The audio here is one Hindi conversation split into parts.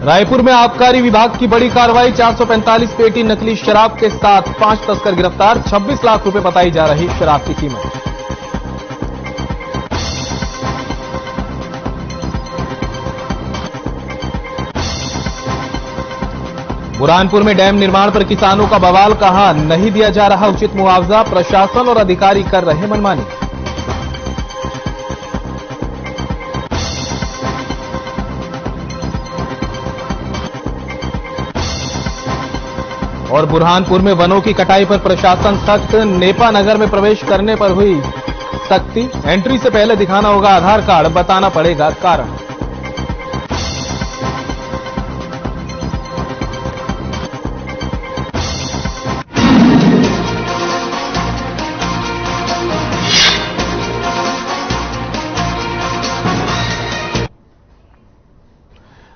रायपुर में आबकारी विभाग की बड़ी कार्रवाई, 445 पेटी नकली शराब के साथ 5 तस्कर गिरफ्तार, 26 लाख रुपए बताई जा रही शराब की कीमत। बुरहानपुर में डैम निर्माण पर किसानों का बवाल, कहा नहीं दिया जा रहा उचित मुआवजा, प्रशासन और अधिकारी कर रहे मनमानी। और बुरहानपुर में वनों की कटाई पर प्रशासन सख्त, नेपा नगर में प्रवेश करने पर हुई सख्ती, एंट्री से पहले दिखाना होगा आधार कार्ड, बताना पड़ेगा कारण।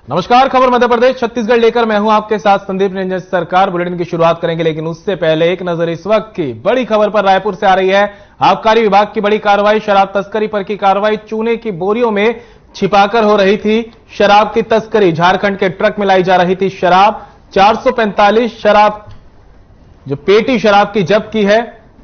नमस्कार, खबर मध्य प्रदेश छत्तीसगढ़ लेकर मैं हूं आपके साथ संदीप रंजन सरकार। बुलेटिन की शुरुआत करेंगे, लेकिन उससे पहले एक नजर इस वक्त की बड़ी खबर पर रायपुर से आ रही है। आबकारी विभाग की बड़ी कार्रवाई, शराब तस्करी पर की कार्रवाई, चूने की बोरियों में छिपाकर हो रही थी शराब की तस्करी, झारखंड के ट्रक में लाई जा रही थी शराब। 445 शराब जो पेटी शराब की जब्त की है।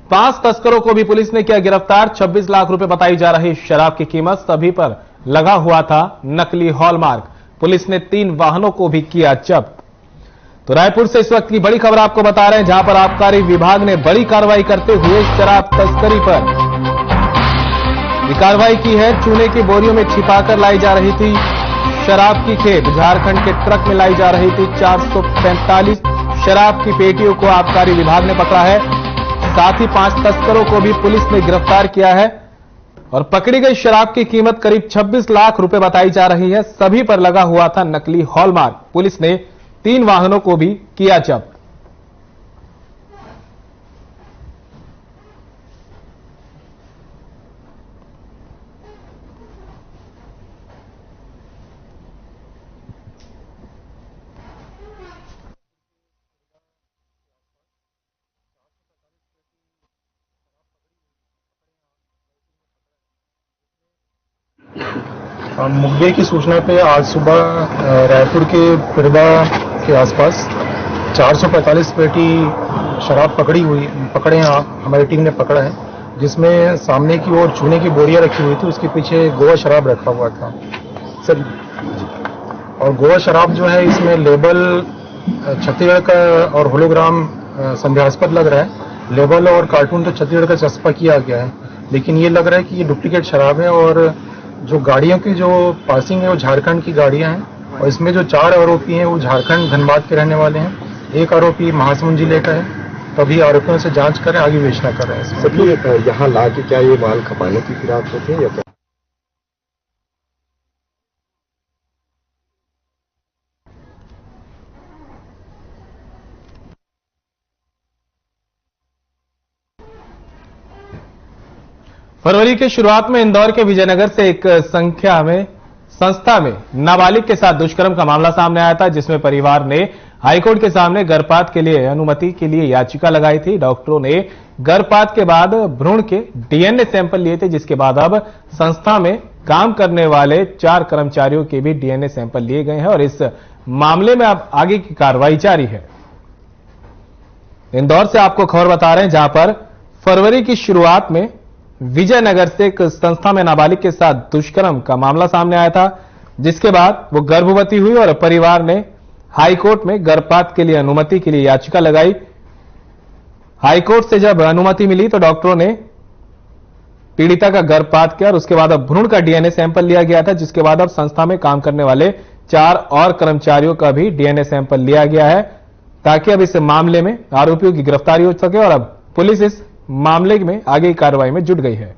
5 तस्करों को भी पुलिस ने किया गिरफ्तार, 26 लाख रुपए बताई जा रही शराब की कीमत, सभी पर लगा हुआ था नकली हॉलमार्क। पुलिस ने 3 वाहनों को भी किया जब्त। तो रायपुर से इस वक्त की बड़ी खबर आपको बता रहे हैं, जहां पर आबकारी विभाग ने बड़ी कार्रवाई करते हुए शराब तस्करी पर कार्रवाई की है। चूने की बोरियों में छिपाकर लाई जा रही थी शराब की खेप, झारखंड के ट्रक में लाई जा रही थी 445 शराब की पेटियों को आबकारी विभाग ने पकड़ा है। साथ ही 5 तस्करों को भी पुलिस ने गिरफ्तार किया है और पकड़ी गई शराब की कीमत करीब 26 लाख रुपए बताई जा रही है। सभी पर लगा हुआ था नकली हॉलमार्क। पुलिस ने 3 वाहनों को भी किया जब्त। मुखबिर की सूचना पे आज सुबह रायपुर के पिरवा के आसपास 445 पेटी शराब पकड़े हैं। हमारी टीम ने पकड़ा है, जिसमें सामने की ओर चूने की बोरियां रखी हुई थी, उसके पीछे गोवा शराब रखा हुआ था सर। और गोवा शराब जो है, इसमें लेबल छत्तीसगढ़ का और होलोग्राम संदेहास्पद लग रहा है। लेबल और कार्टून तो छत्तीसगढ़ का चस्पा किया गया है, लेकिन ये लग रहा है कि ये डुप्लीकेट शराब है। और जो गाड़ियों की जो पासिंग है वो झारखंड की गाड़ियां हैं, और इसमें जो 4 आरोपी हैं वो झारखंड धनबाद के रहने वाले हैं। एक आरोपी महासमुंद जिले का है। तभी आरोपियों से जांच करें, आगे बेचना कर रहे हैं। सभी यहाँ ला के क्या ये माल खपाने की फिराक होती है या क्या? फरवरी की शुरुआत में इंदौर के विजयनगर से एक संस्था में नाबालिग के साथ दुष्कर्म का मामला सामने आया था, जिसमें परिवार ने हाईकोर्ट के सामने गर्भपात के लिए अनुमति के लिए याचिका लगाई थी। डॉक्टरों ने गर्भपात के बाद भ्रूण के डीएनए सैंपल लिए थे, जिसके बाद अब संस्था में काम करने वाले 4 कर्मचारियों के भी डीएनए सैंपल लिए गए हैं और इस मामले में अब आगे की कार्रवाई जारी है। इंदौर से आपको खबर बता रहे हैं, जहां पर फरवरी की शुरुआत में विजयनगर से एक संस्था में नाबालिग के साथ दुष्कर्म का मामला सामने आया था, जिसके बाद वो गर्भवती हुई और परिवार ने हाईकोर्ट में गर्भपात के लिए अनुमति के लिए याचिका लगाई। हाईकोर्ट से जब अनुमति मिली तो डॉक्टरों ने पीड़िता का गर्भपात किया और उसके बाद अब भ्रूण का डीएनए सैंपल लिया गया था, जिसके बाद अब संस्था में काम करने वाले 4 और कर्मचारियों का भी डीएनए सैंपल लिया गया है, ताकि अब इस मामले में आरोपियों की गिरफ्तारी हो सके। और अब पुलिस इस मामले में आगे की कार्रवाई में जुट गई है।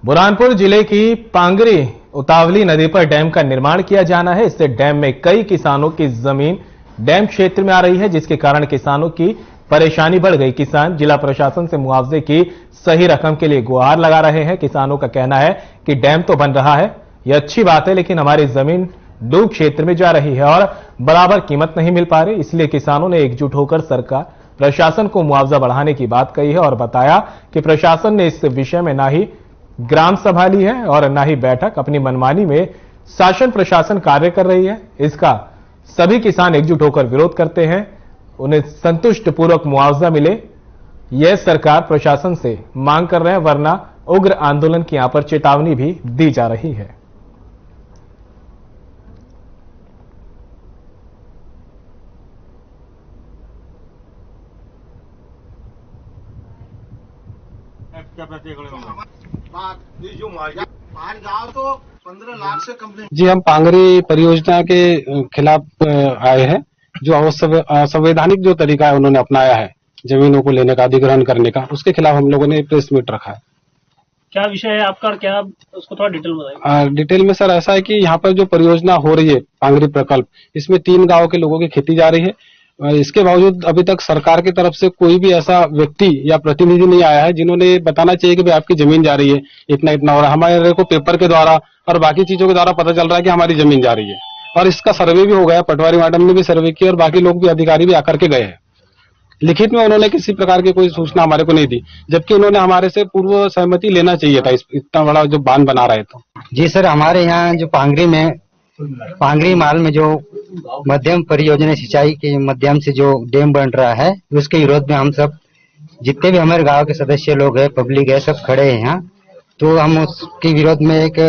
बुरहानपुर जिले की पांगरी उतावली नदी पर डैम का निर्माण किया जाना है। इससे डैम में कई किसानों की जमीन डैम क्षेत्र में आ रही है, जिसके कारण किसानों की परेशानी बढ़ गई। किसान जिला प्रशासन से मुआवजे की सही रकम के लिए गुहार लगा रहे हैं। किसानों का कहना है कि डैम तो बन रहा है, यह अच्छी बात है, लेकिन हमारी जमीन डूब क्षेत्र में जा रही है और बराबर कीमत नहीं मिल पा रही। इसलिए किसानों ने एकजुट होकर सरकार प्रशासन को मुआवजा बढ़ाने की बात कही है और बताया कि प्रशासन ने इस विषय में ना ही ग्राम सभा ली है और ना ही बैठक। अपनी मनमानी में शासन प्रशासन कार्य कर रही है, इसका सभी किसान एकजुट होकर विरोध करते हैं। उन्हें संतुष्ट पूर्वक मुआवजा मिले, यह सरकार प्रशासन से मांग कर रहे हैं, वरना उग्र आंदोलन की यहां पर चेतावनी भी दी जा रही है। तो 15 लाख से कंप्लेंट। जी, हम पांगरी परियोजना के खिलाफ आए हैं। जो असंवैधानिक जो तरीका है उन्होंने अपनाया है जमीनों को लेने का, अधिग्रहण करने का, उसके खिलाफ हम लोगों ने प्रेस मीट रखा है। क्या विषय है आपका और क्या उसको थोड़ा डिटेल बताइए। डिटेल में सर ऐसा है कि यहाँ पर जो परियोजना हो रही है पांगरी प्रकल्प, इसमें 3 गांव के लोगों की खेती जा रही है। इसके बावजूद अभी तक सरकार की तरफ से कोई भी ऐसा व्यक्ति या प्रतिनिधि नहीं आया है जिन्होंने बताना चाहिए कि भाई आपकी जमीन जा रही है इतना इतना, और हमारे को पेपर के द्वारा और बाकी चीजों के द्वारा पता चल रहा है कि हमारी जमीन जा रही है। और इसका सर्वे भी हो गया, पटवारी मैडम ने भी सर्वे किया और बाकी लोग भी, अधिकारी भी आकर के गए हैं। लिखित में उन्होंने किसी प्रकार की कोई सूचना हमारे को नहीं दी, जबकि उन्होंने हमारे से पूर्व सहमति लेना चाहिए था इतना बड़ा जो बांध बना रहे तो। जी सर, हमारे यहाँ जो पांगरी माल में जो मध्यम परियोजना सिंचाई के माध्यम से जो डैम बन रहा है, उसके विरोध में हम सब जितने भी हमारे गांव के सदस्य लोग हैं, पब्लिक है, सब खड़े हैं यहाँ। तो हम उसके विरोध में एक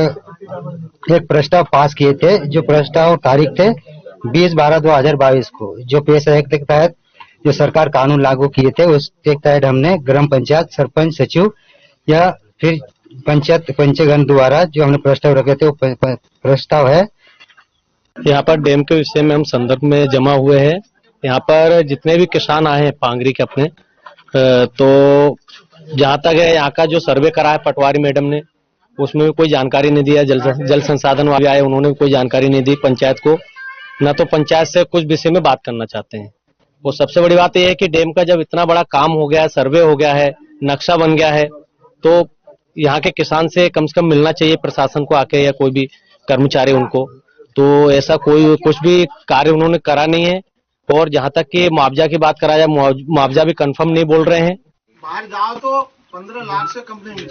प्रस्ताव पास किए थे। जो प्रस्ताव तारीख थे 20/12/2022 को, जो पेशा एक्ट के तहत जो सरकार कानून लागू किए थे, उसके तहत हमने ग्राम पंचायत सरपंच सचिव या फिर पंचायत पंचगण द्वारा जो हमने प्रस्ताव रखे थे, वो प्रस्ताव है। यहाँ पर डैम के विषय में हम संदर्भ में जमा हुए हैं। यहाँ पर जितने भी किसान आए हैं पांगरी के अपने, तो जहाँ तक है यहाँ का जो सर्वे करा है पटवारी मैडम ने, उसमें भी कोई जानकारी नहीं दिया। जल संसाधन वाले आए, उन्होंने भी कोई जानकारी नहीं दी पंचायत को, न तो पंचायत से कुछ विषय में बात करना चाहते हैं। वो सबसे बड़ी बात यह है कि डैम का जब इतना बड़ा काम हो गया है, सर्वे हो गया है, नक्शा बन गया है, तो यहाँ के किसान से कम मिलना चाहिए प्रशासन को आके, या कोई भी कर्मचारी उनको। तो ऐसा कोई कुछ भी कार्य उन्होंने करा नहीं है। और जहाँ तक कि मुआवजा की बात करा जाए, मुआवजा भी कंफर्म नहीं बोल रहे हैं। बाहर जाओ तो 15 लाख से कंप्लेंट।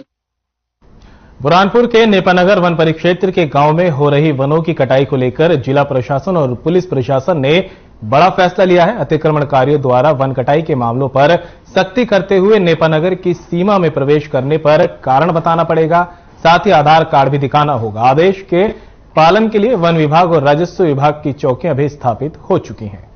बुरहानपुर के नेपानगर वन परिक्षेत्र के गांव में हो रही वनों की कटाई को लेकर जिला प्रशासन और पुलिस प्रशासन ने बड़ा फैसला लिया है। अतिक्रमणकारियों द्वारा वन कटाई के मामलों पर सख्ती करते हुए नेपानगर की सीमा में प्रवेश करने पर कारण बताना पड़ेगा, साथ ही आधार कार्ड भी दिखाना होगा। आदेश के पालन के लिए वन विभाग और राजस्व विभाग की चौकियां भी स्थापित हो चुकी हैं।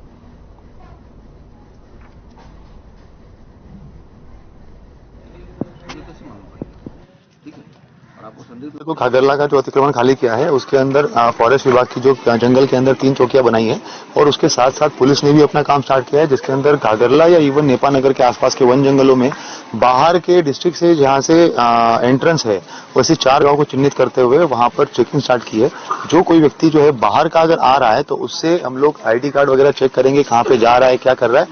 तो घाघरला का जो अतिक्रमण खाली किया है, उसके अंदर फॉरेस्ट विभाग की जो जंगल के अंदर 3 चौकियां बनाई हैं, और उसके साथ साथ पुलिस ने भी अपना काम स्टार्ट किया है, जिसके अंदर घाघरला या इवन नेपानगर के आसपास के वन जंगलों में बाहर के डिस्ट्रिक्ट से जहां से एंट्रेंस है, वैसे 4 गांव को चिन्हित करते हुए वहां पर चेकिंग स्टार्ट की है। जो कोई व्यक्ति जो है बाहर का अगर आ रहा है तो उससे हम लोग ID कार्ड वगैरह चेक करेंगे, कहाँ पे जा रहा है, क्या कर रहा है।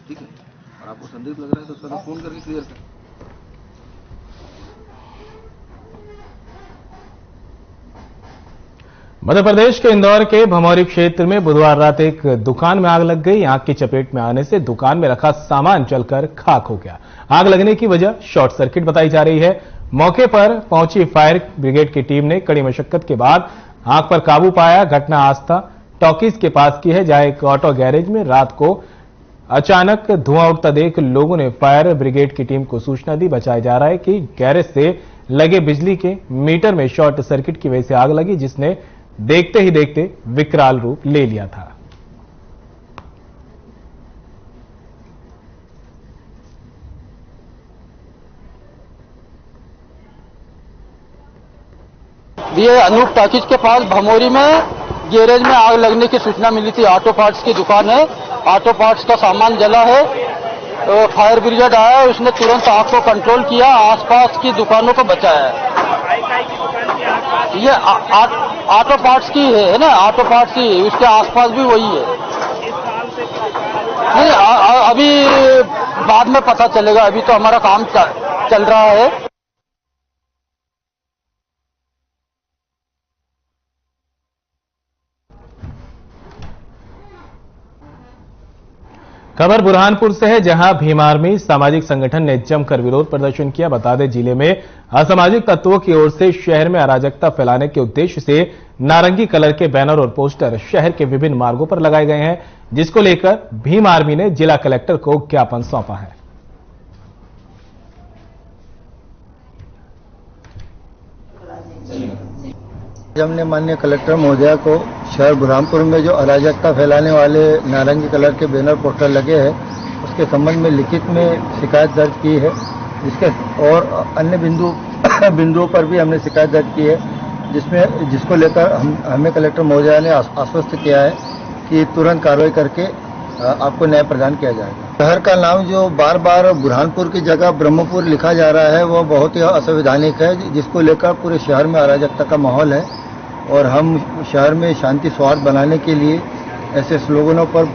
ठीक है, और आपको संदिग्ध लग रहा है तो उसका फोन करके क्लियर करें। मध्य प्रदेश के इंदौर के भमौरी क्षेत्र में बुधवार रात एक दुकान में आग लग गई। आग की चपेट में आने से दुकान में रखा सामान जलकर खाक हो गया। आग लगने की वजह शॉर्ट सर्किट बताई जा रही है। मौके पर पहुंची फायर ब्रिगेड की टीम ने कड़ी मशक्कत के बाद आग पर काबू पाया। घटना आस्था टॉकीज के पास की है, जहां एक ऑटो गैरेज में रात को अचानक धुआं उठता देख लोगों ने फायर ब्रिगेड की टीम को सूचना दी। बताया जा रहा है कि गैरेज से लगे बिजली के मीटर में शॉर्ट सर्किट की वजह से आग लगी, जिसने देखते ही देखते विकराल रूप ले लिया था। ये अनूप टॉकीज के पास भमोरी में गैरेज में आग लगने की सूचना मिली थी। ऑटो पार्ट्स की दुकान है, ऑटो पार्ट्स का सामान जला है। तो फायर ब्रिगेड आया, उसने तुरंत आग को कंट्रोल किया, आसपास की दुकानों को बचाया। ये ऑटो पार्ट्स की है ना, ऑटो पार्ट्स की, उसके आसपास भी वही है। नहीं, अभी बाद में पता चलेगा, अभी तो हमारा काम चल रहा है। खबर बुरहानपुर से है, जहां भीम आर्मी सामाजिक संगठन ने जमकर विरोध प्रदर्शन किया। बता दें, जिले में असामाजिक तत्वों की ओर से शहर में अराजकता फैलाने के उद्देश्य से नारंगी कलर के बैनर और पोस्टर शहर के विभिन्न मार्गों पर लगाए गए हैं, जिसको लेकर भीम आर्मी ने जिला कलेक्टर को ज्ञापन सौंपा है। हमने माननीय कलेक्टर महोदया को शहर बुरहानपुर में जो अराजकता फैलाने वाले नारंगी कलर के बैनर पोस्टर लगे हैं उसके संबंध में लिखित में शिकायत दर्ज की है, और अन्य बिंदुओं पर भी हमने शिकायत दर्ज की है, जिसको लेकर हमें कलेक्टर महोदया ने आश्वस्त किया है कि तुरंत कार्रवाई करके आपको न्याय प्रदान किया जाएगा। शहर का नाम जो बार बार बुरहानपुर की जगह ब्रह्मपुर लिखा जा रहा है वो बहुत ही असंवैधानिक है, जिसको लेकर पूरे शहर में अराजकता का माहौल है और हम शहर में शांति सौहार्द बनाने के लिए ऐसे स्लोगनों पर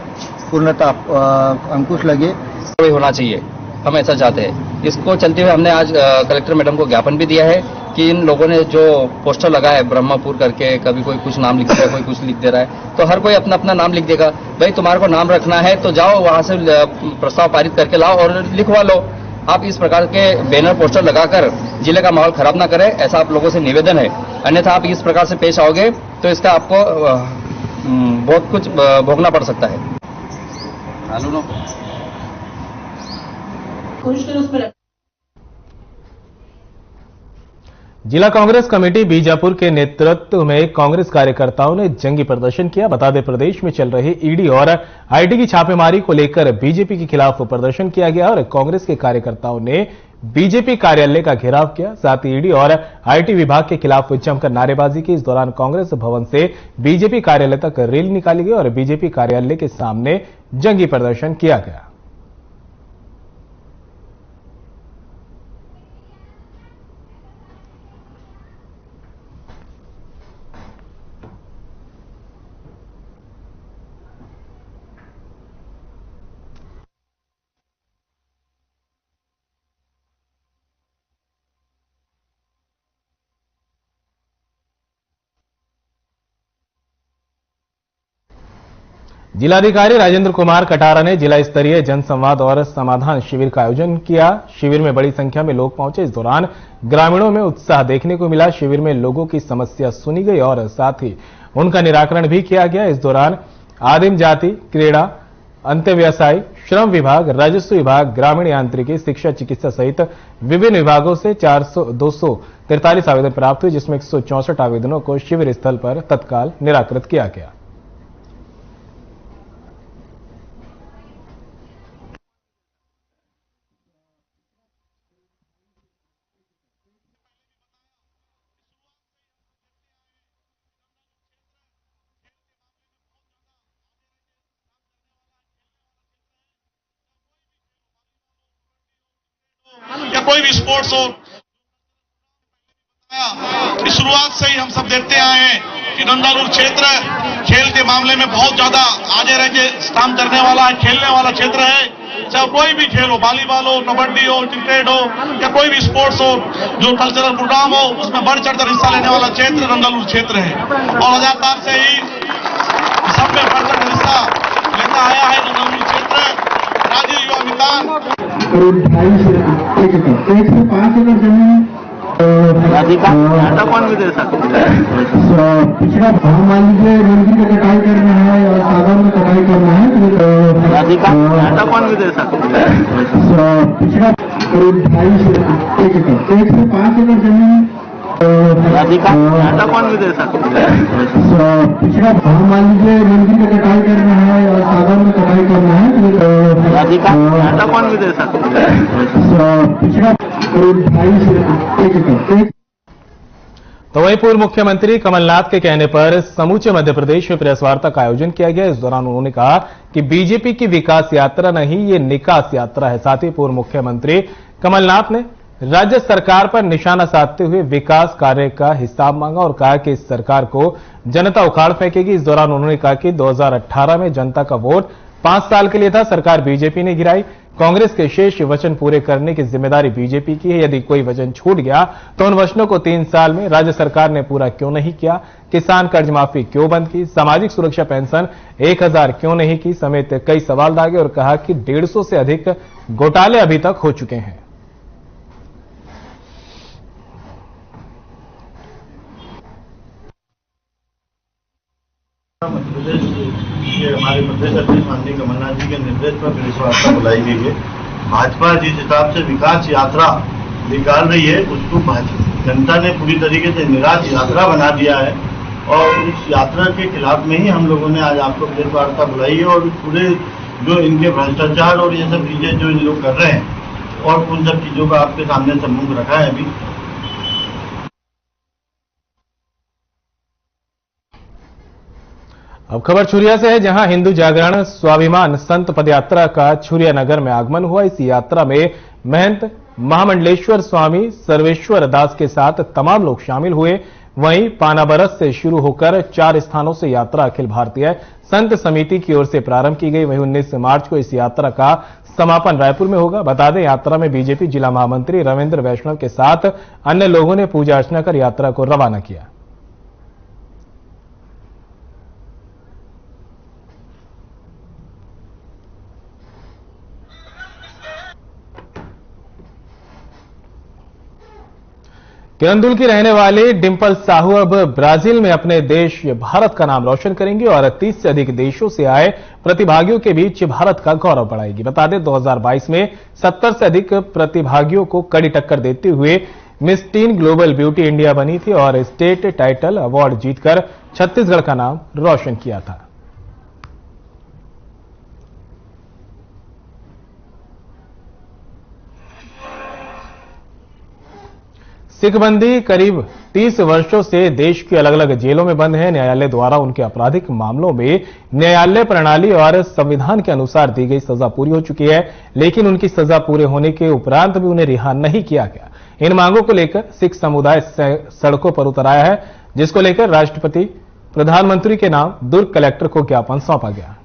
पूर्णतः अंकुश लगे होना चाहिए, हम ऐसा चाहते हैं। इसको चलते हुए हमने आज कलेक्टर मैडम को ज्ञापन भी दिया है कि इन लोगों ने जो पोस्टर लगाया है ब्रह्मपुर करके, कभी कोई कुछ नाम लिख रहा है, कोई कुछ लिख दे रहा है, तो हर कोई अपना अपना नाम लिख देगा। भाई तुम्हारे को नाम रखना है तो जाओ वहां से प्रस्ताव पारित करके लाओ और लिखवा लो। आप इस प्रकार के बैनर पोस्टर लगाकर जिले का माहौल खराब ना करें, ऐसा आप लोगों से निवेदन है। अन्यथा आप इस प्रकार से पेश आओगे तो इसका आपको बहुत कुछ भोगना पड़ सकता है। जिला कांग्रेस कमेटी बीजापुर के नेतृत्व में कांग्रेस कार्यकर्ताओं ने जंगी प्रदर्शन किया। बता दें, प्रदेश में चल रही ईडी और आईटी की छापेमारी को लेकर बीजेपी के खिलाफ प्रदर्शन किया गया और कांग्रेस के कार्यकर्ताओं ने बीजेपी कार्यालय का घेराव किया। साथ ही ईडी और आईटी विभाग के खिलाफ जमकर नारेबाजी की। इस दौरान कांग्रेस भवन से बीजेपी कार्यालय तक रैली निकाली गई और बीजेपी कार्यालय के सामने जंगी प्रदर्शन किया गया। जिलाधिकारी राजेंद्र कुमार कटारा ने जिला स्तरीय जनसंवाद और समाधान शिविर का आयोजन किया। शिविर में बड़ी संख्या में लोग पहुंचे। इस दौरान ग्रामीणों में उत्साह देखने को मिला। शिविर में लोगों की समस्या सुनी गई और साथ ही उनका निराकरण भी किया गया। इस दौरान आदिम जाति, क्रीड़ा, अंत्यव्यवसाय, श्रम विभाग, राजस्व विभाग, ग्रामीण यांत्रिकी, शिक्षा, चिकित्सा सहित विभिन्न विभागों से 243 आवेदन प्राप्त हुए, जिसमें 164 आवेदनों को शिविर स्थल पर तत्काल निराकृत किया गया। या कोई भी स्पोर्ट्स हो, इस शुरुआत से ही हम सब देखते आए हैं कि नंदालूर क्षेत्र खेल के मामले में बहुत ज्यादा आगे रह के काम करने वाला है, खेलने वाला क्षेत्र है। चाहे कोई भी खेल हो, वॉलीबॉल हो, कबड्डी हो, क्रिकेट हो या कोई भी स्पोर्ट्स हो, जो कल्चरल प्रोग्राम हो, उसमें बढ़ चढ़कर हिस्सा लेने वाला क्षेत्र नंदालूर क्षेत्र है और लगातार से ही सब में बढ़ चढ़कर हिस्सा लेता आया है नंदालूर क्षेत्र। राज्य युवा मितान करीब 2.5 से 1 से 5 एकड़ जमीन कौन भी दे सकते पिछड़ा भाग मान लीजिए मंदिर में कटाई करना है और सागौन में कटाई करना है कौन भी दे सकते पिछड़ा करीब 2.5 से 1 से 5 एकड़ जमीन कौन भी दे सकते पिछड़ा भाग मान लीजिए मंदिर में कटाई करना है और सागौन में कटाई करना है कौन भी दे सकते पिछड़ा करीब 2.5 से 1 एकड़। तो वहीं पूर्व मुख्यमंत्री कमलनाथ के कहने पर समूचे मध्य प्रदेश में प्रेस वार्ता का आयोजन किया गया। इस दौरान उन्होंने कहा कि बीजेपी की विकास यात्रा नहीं, ये निकास यात्रा है। साथ ही पूर्व मुख्यमंत्री कमलनाथ ने राज्य सरकार पर निशाना साधते हुए विकास कार्य का हिसाब मांगा और कहा कि इस सरकार को जनता उखाड़ फेंकेगी। इस दौरान उन्होंने कहा कि 2018 में जनता का वोट 5 साल के लिए था, सरकार बीजेपी ने गिराई। कांग्रेस के शेष वचन पूरे करने की जिम्मेदारी बीजेपी की है। यदि कोई वचन छूट गया तो उन वचनों को 3 साल में राज्य सरकार ने पूरा क्यों नहीं किया? किसान कर्ज माफी क्यों बंद की? सामाजिक सुरक्षा पेंशन 1000 क्यों नहीं की? समेत कई सवाल दागे और कहा कि 150 से अधिक घोटाले अभी तक हो चुके हैं। हमारे प्रदेश अध्यक्ष माननीय कमलनाथ जी के निर्देश पर प्रेस वार्ता बुलाई गई है। भाजपा जिस हिसाब से विकास यात्रा निकाल रही है उसको जनता ने पूरी तरीके से निराश यात्रा बना दिया है और उस यात्रा के खिलाफ में ही हम लोगों ने आज आपको प्रेस वार्ता बुलाई है और पूरे जो इनके भ्रष्टाचार और ये सब चीजें जो इन लोग कर रहे हैं और उन सब चीजों का आपके सामने सम्मुख रखा है। अभी अब खबर छुरिया से है, जहां हिंदू जागरण स्वाभिमान संत पदयात्रा का छुरिया नगर में आगमन हुआ। इस यात्रा में महंत महामंडलेश्वर स्वामी सर्वेश्वर दास के साथ तमाम लोग शामिल हुए। वहीं पानाबरस से शुरू होकर 4 स्थानों से यात्रा अखिल भारतीय संत समिति की ओर से प्रारंभ की गई। वहीं 19 मार्च को इस यात्रा का समापन रायपुर में होगा। बता दें, यात्रा में बीजेपी जिला महामंत्री रविंद्र वैष्णव के साथ अन्य लोगों ने पूजा अर्चना कर यात्रा को रवाना किया। किरंदुल की रहने वाली डिंपल साहू अब ब्राजील में अपने देश भारत का नाम रोशन करेंगे और 30 से अधिक देशों से आए प्रतिभागियों के बीच भारत का गौरव बढ़ाएगी। बता दें, 2022 में 70 से अधिक प्रतिभागियों को कड़ी टक्कर देते हुए miss tin global beauty India बनी थी और स्टेट टाइटल अवार्ड जीतकर छत्तीसगढ़ का नाम रोशन किया था। सिख बंदी करीब 30 वर्षों से देश की अलग अलग जेलों में बंद हैं। न्यायालय द्वारा उनके आपराधिक मामलों में न्यायालय प्रणाली और संविधान के अनुसार दी गई सजा पूरी हो चुकी है, लेकिन उनकी सजा पूरे होने के उपरांत भी उन्हें रिहा नहीं किया गया। इन मांगों को लेकर सिख समुदाय सड़कों पर उतर आया है, जिसको लेकर राष्ट्रपति प्रधानमंत्री के नाम दुर्ग कलेक्टर को ज्ञापन सौंपा गया।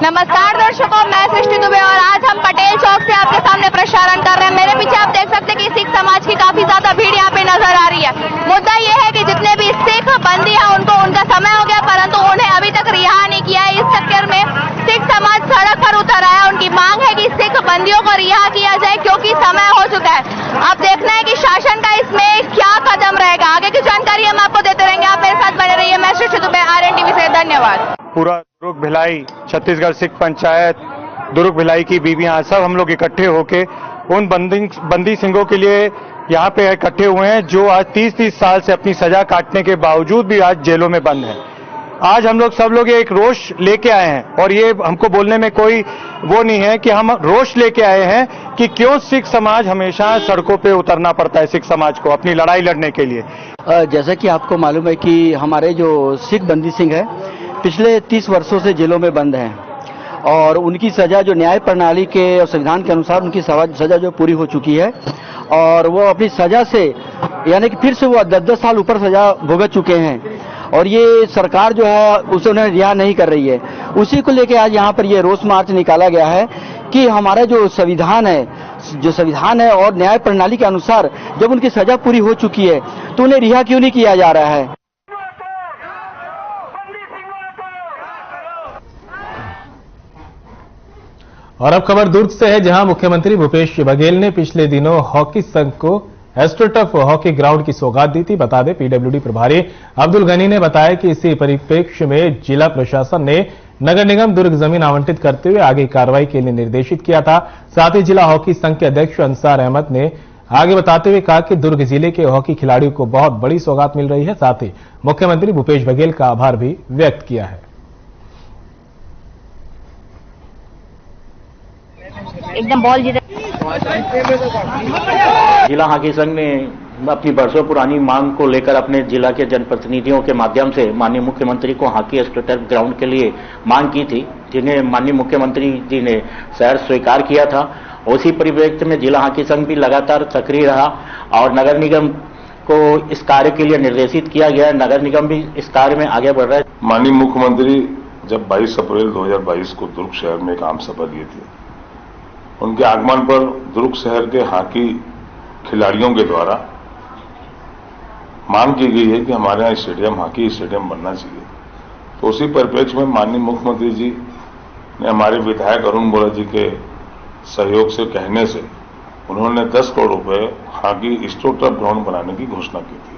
नमस्कार दर्शकों, मैं सृष्टि दुबे और आज हम पटेल चौक से आपके सामने प्रसारण कर रहे हैं। मेरे पीछे आप देख सकते हैं कि सिख समाज की काफी ज्यादा भीड़ यहाँ पे नजर आ रही है। मुद्दा यह है कि जितने भी सिख बंदी हैं उनको उनका समय हो गया, परंतु उन्हें अभी तक रिहा नहीं किया है। इस चक्कर में सिख समाज सड़क पर उतर आया। उनकी मांग है कि सिख बंदियों को रिहा किया जाए क्योंकि समय हो चुका है। अब देखना है कि शासन का इसमें क्या कदम रहेगा। आगे की जानकारी हम आपको देते रहेंगे। आप मेरे साथ बने रहिए। मैं सृष्टि दुबे, RNTV से। धन्यवाद। पूरा दुर्ग भिलाई छत्तीसगढ़ सिख पंचायत दुर्ग भिलाई की बीबियां सब हम लोग इकट्ठे होके उन बंदी सिंहों के लिए यहाँ पे इकट्ठे हुए हैं जो आज 30-30 साल से अपनी सजा काटने के बावजूद भी आज जेलों में बंद हैं। आज हम लोग सब लोग ये एक रोष लेके आए हैं और ये हमको बोलने में कोई वो नहीं है कि हम रोष लेके आए हैं कि क्यों सिख समाज हमेशा सड़कों पे उतरना पड़ता है सिख समाज को अपनी लड़ाई लड़ने के लिए। जैसा कि आपको मालूम है कि हमारे जो सिख बंदी सिंह है पिछले 30 वर्षों से जेलों में बंद हैं और उनकी सजा जो न्याय प्रणाली के और संविधान के अनुसार उनकी सजा जो पूरी हो चुकी है और वो अपनी सजा से यानी कि फिर से वो 10-10 साल ऊपर सजा भुगत चुके हैं और ये सरकार जो है उसे उन्हें रिहा नहीं कर रही है। उसी को लेकर आज यहाँ पर ये रोष मार्च निकाला गया है कि हमारा जो संविधान है और न्याय प्रणाली के अनुसार जब उनकी सजा पूरी हो चुकी है तो उन्हें रिहा क्यों नहीं किया जा रहा है। और अब खबर दुर्ग से है, जहां मुख्यमंत्री भूपेश बघेल ने पिछले दिनों हॉकी संघ को एस्ट्रोटर्फ हॉकी ग्राउंड की सौगात दी थी। बता दें, पीडब्ल्यूडी प्रभारी अब्दुल गनी ने बताया कि इसी परिप्रेक्ष्य में जिला प्रशासन ने नगर निगम दुर्ग जमीन आवंटित करते हुए आगे कार्रवाई के लिए निर्देशित किया था। साथ ही जिला हॉकी संघ के अध्यक्ष अंसार अहमद ने आगे बताते हुए कहा कि दुर्ग जिले के हॉकी खिलाड़ियों को बहुत बड़ी सौगात मिल रही है। साथ ही मुख्यमंत्री भूपेश बघेल का आभार भी व्यक्त किया है। एकदम बॉल जीते। जिला हॉकी संघ ने अपनी बरसों पुरानी मांग को लेकर अपने जिला के जनप्रतिनिधियों के माध्यम से माननीय मुख्यमंत्री को हॉकी एस्ट्रोटर्फ ग्राउंड के लिए मांग की थी, जिन्हें माननीय मुख्यमंत्री जी ने शहर स्वीकार किया था। उसी परिप्रेक्ष्य में जिला हॉकी संघ भी लगातार सक्रिय रहा और नगर निगम को इस कार्य के लिए निर्देशित किया गया। नगर निगम भी इस कार्य में आगे बढ़ रहा है। माननीय मुख्यमंत्री जब 22 अप्रैल 2022 को दुर्ग शहर में एक आम सभा ली थी। उनके आगमन पर दुर्ग शहर के हॉकी खिलाड़ियों के द्वारा मांग की गई है कि हमारे यहाँ स्टेडियम, हॉकी स्टेडियम बनना चाहिए। तो उसी परिप्रेक्ष्य में माननीय मुख्यमंत्री जी ने हमारे विधायक अरुण बोरा जी के सहयोग से, कहने से, उन्होंने 10 करोड़ रुपए हॉकी स्टोर टर्फ ग्राउंड बनाने की घोषणा की थी।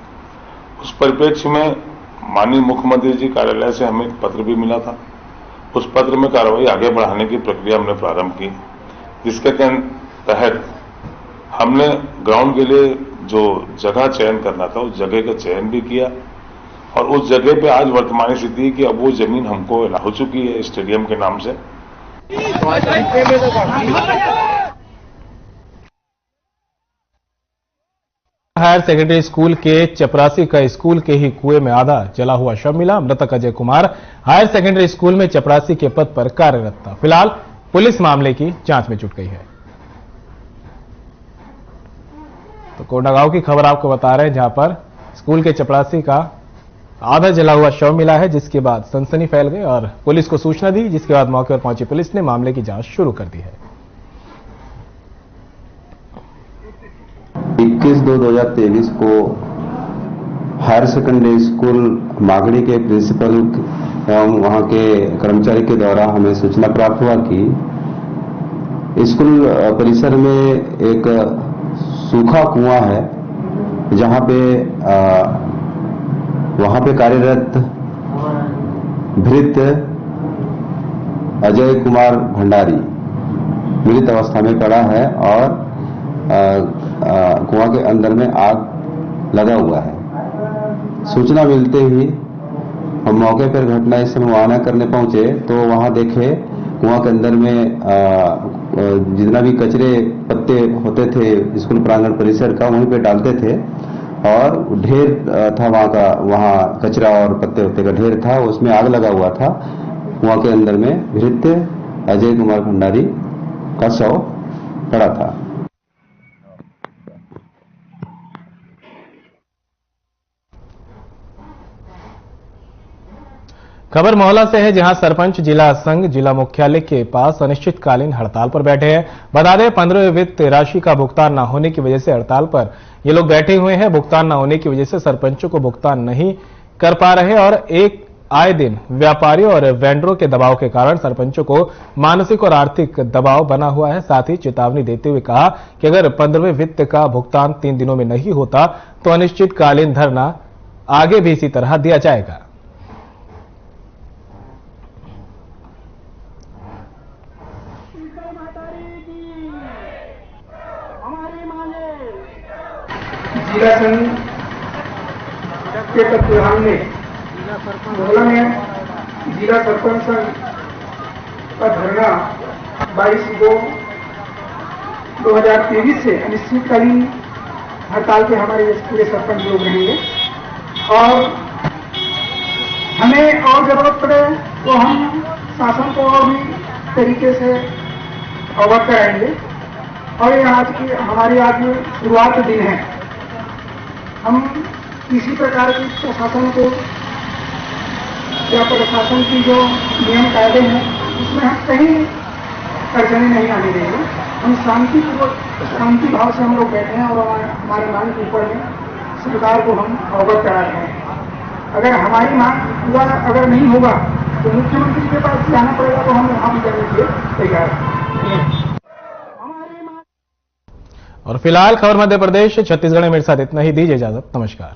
उस परिप्रेक्ष्य में माननीय मुख्यमंत्री जी कार्यालय से हमें एक पत्र भी मिला था। उस पत्र में कार्रवाई आगे बढ़ाने की प्रक्रिया हमने प्रारंभ की, जिसके तहत हमने ग्राउंड के लिए जो जगह चयन करना था उस जगह का चयन भी किया और उस जगह पे आज वर्तमान स्थिति है कि अब वो जमीन हमको हो चुकी है स्टेडियम के नाम से। हायर सेकेंडरी स्कूल के चपरासी का स्कूल के ही कुएं में आधा जला हुआ शव मिला। मृतक Ajay Kumar higher secondary school में चपरासी के पद पर कार्यरत था। फिलहाल पुलिस मामले की जांच में जुट गई है। तो कोंडागांव की खबर आपको बता रहे हैं, जहां पर स्कूल के चपरासी का आधा जला हुआ शव मिला है, जिसके बाद सनसनी फैल गई और पुलिस को सूचना दी, जिसके बाद मौके पर पहुंची पुलिस ने मामले की जांच शुरू कर दी है। 21/2/2023 को हायर सेकेंडरी स्कूल मागड़ी के प्रिंसिपल एवं वहां के कर्मचारी के द्वारा हमें सूचना प्राप्त हुआ कि स्कूल परिसर में एक सूखा कुआं है, जहां पे वहां पे कार्यरत भृत अजय कुमार भंडारी मृत अवस्था में पड़ा है और कुआं के अंदर में आग लगा हुआ है। सूचना मिलते ही हम मौके पर घटना स्थल मुआयना करने पहुंचे तो वहां देखे कुआं के अंदर में जितना भी कचरे पत्ते होते थे स्कूल प्रांगण परिसर का वहीं पे डालते थे और ढेर था वहां कचरा और पत्ते वत्ते का ढेर था, उसमें आग लगा हुआ था। कुआं के अंदर में मृत अजय कुमार भंडारी का शव पड़ा था। खबर मोहला से है, जहां सरपंच जिला संघ जिला मुख्यालय के पास अनिश्चितकालीन हड़ताल पर बैठे हैं। बता दें 15वें वित्त राशि का भुगतान न होने की वजह से हड़ताल पर ये लोग बैठे हुए हैं। भुगतान न होने की वजह से सरपंचों को भुगतान नहीं कर पा रहे और एक आए दिन व्यापारियों और वेंडरों के दबाव के कारण सरपंचों को मानसिक और आर्थिक दबाव बना हुआ है। साथ ही चेतावनी देते हुए कहा कि अगर 15वें वित्त का भुगतान 3 दिनों में नहीं होता तो अनिश्चितकालीन धरना आगे भी इसी तरह दिया जाएगा। जिला संघ के तत्वावधान में मोहला में जिला सरपंच संघ का धरना 22/2/2023 से अनिश्चितकालीन हड़ताल पे हमारे पूरे सरपंच लोग रहेंगे और हमें और जरूरत पड़े तो हम शासन को और भी तरीके से अवगत कराएंगे। और ये हमारी आज शुरुआत दिन है। हम किसी प्रकार की प्रशासन को या प्रशासन की जो नियम कायदे हैं उसमें हम कहीं अड़चने नहीं आने देंगे। हम शांति भाव से हम लोग बैठे हैं और हमारी मांग के ऊपर में सरकार को हम अवगत करा रहे हैं। अगर हमारी मांग पूरा अगर नहीं होगा तो मुख्यमंत्री के पास जाना पड़ेगा, तो हम वहां भी जाने के लिए तैयार हैं। और फिलहाल खबर मध्य प्रदेश छत्तीसगढ़ में मेरे साथ इतना ही। दीजिए इजाजत, नमस्कार।